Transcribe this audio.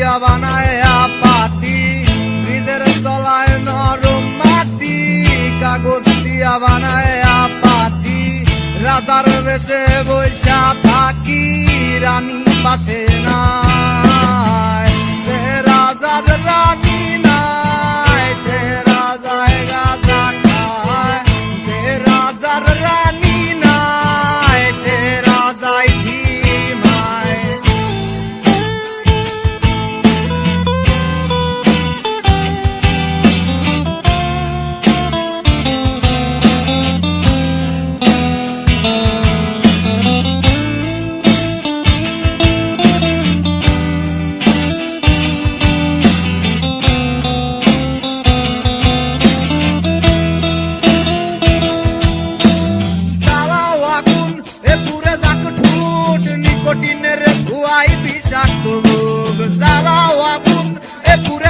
দিয়া বানায় পাটি, ফ্রিজের তলায় নরম মাটি, কাগজ দিয়া বানায় পাটি, রাজার বেশে বৈশা থাকি, রানী পাশে নাই, সে রাজার রানী নাই, সে রাজায় গাঁজা খায়, সে রাজার রানী নাই, সে রাজায় ঘিমায়। নিকোটিনের ধোঁয়ায় বিষাক্ত রোগ, জ্বালাও আগুন এ পুরে